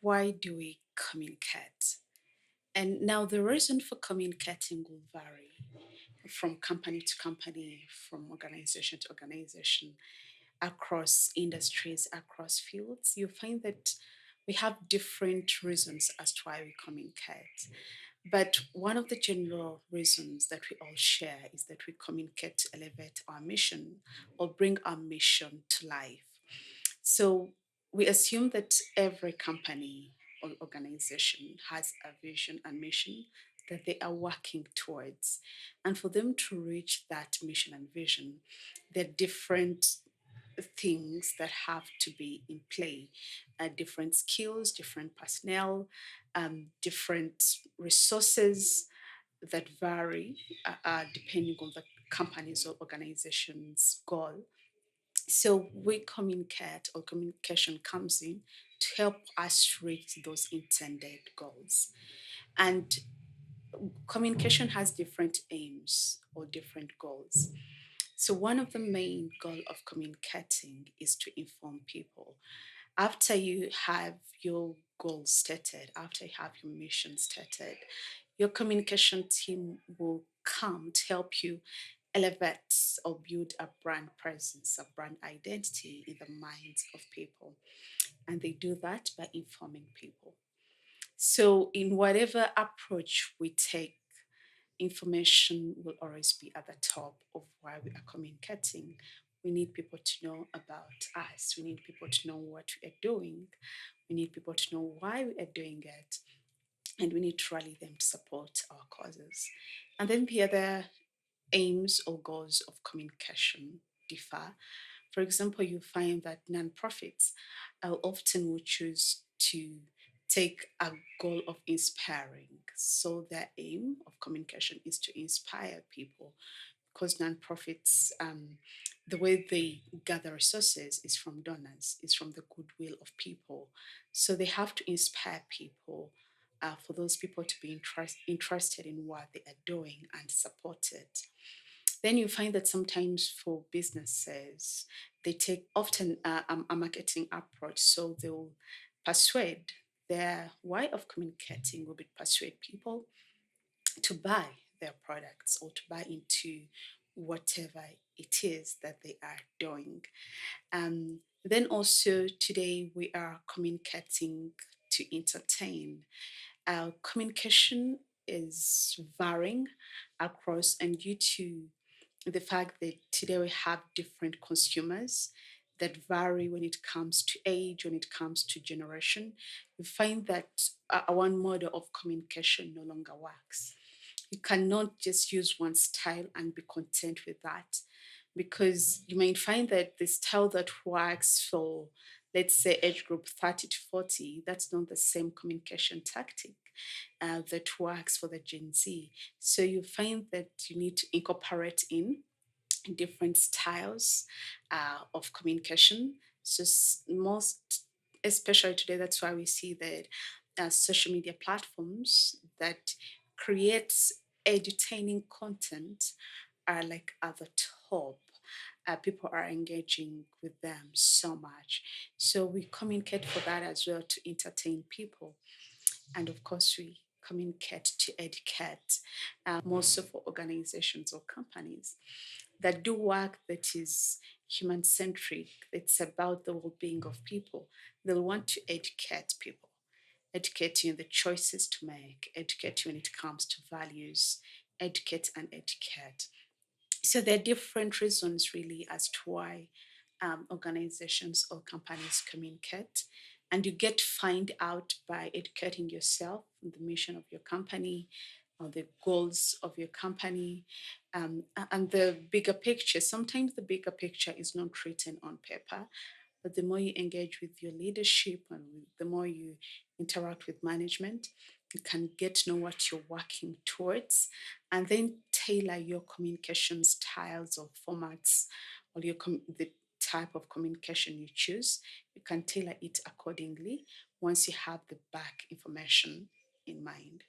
Why do we communicate? And now the reason for communicating will vary from company to company, from organization to organization, across industries, across fields. You find that we have different reasons as to why we communicate. But one of the general reasons that we all share is that we communicate to elevate our mission or bring our mission to life. So we assume that every company or organization has a vision and mission that they are working towards. And for them to reach that mission and vision, there are different things that have to be in play, different skills, different personnel, different resources that vary depending on the company's or organization's goal. So we communicate, or communication comes in to help us reach those intended goals. And communication has different aims or different goals. So one of the main goal of communicating is to inform people. After you have your goals stated, after you have your mission stated, your communication team will come to help you elevate or build a brand presence, a brand identity in the minds of people. And they do that by informing people. So, in whatever approach we take, information will always be at the top of why we are communicating. We need people to know about us. We need people to know what we are doing. We need people to know why we are doing it. And we need to rally them to support our causes. And then the other aims or goals of communication differ. For example, you find that nonprofits often will choose to take a goal of inspiring. So their aim of communication is to inspire people because nonprofits, the way they gather resources is from donors, is from the goodwill of people. So they have to inspire people for those people to be interested in what they are doing and support it. Then you find that sometimes for businesses, they take often a marketing approach. So they'll persuade, their way of communicating will be to persuade people to buy their products or to buy into whatever it is that they are doing. Then also today we are communicating to entertain. Communication is varying across, and due to the fact that today we have different consumers that vary when it comes to age, when it comes to generation, we find that one model of communication no longer works. You cannot just use one style and be content with that, because you might find that the style that works for, let's say, age group 30 to 40, that's not the same communication tactic that works for the Gen Z. So you find that you need to incorporate in different styles of communication. So most, especially today, that's why we see that social media platforms that creates edutaining content are like at the top. People are engaging with them so much. So we communicate for that as well, to entertain people. And of course, we communicate to educate, most of our organizations or companies that do work that is human centric, it's about the well being of people. They'll want to educate people, educate you in the choices to make, educate you when it comes to values, educate and educate. So there are different reasons really as to why organizations or companies communicate. And you get to find out by educating yourself on the mission of your company or the goals of your company, and the bigger picture. Sometimes the bigger picture is not written on paper, but the more you engage with your leadership and the more you interact with management, you can get to know what you're working towards, and then tailor your communication styles or formats, or the type of communication you choose. You can tailor it accordingly once you have the back information in mind.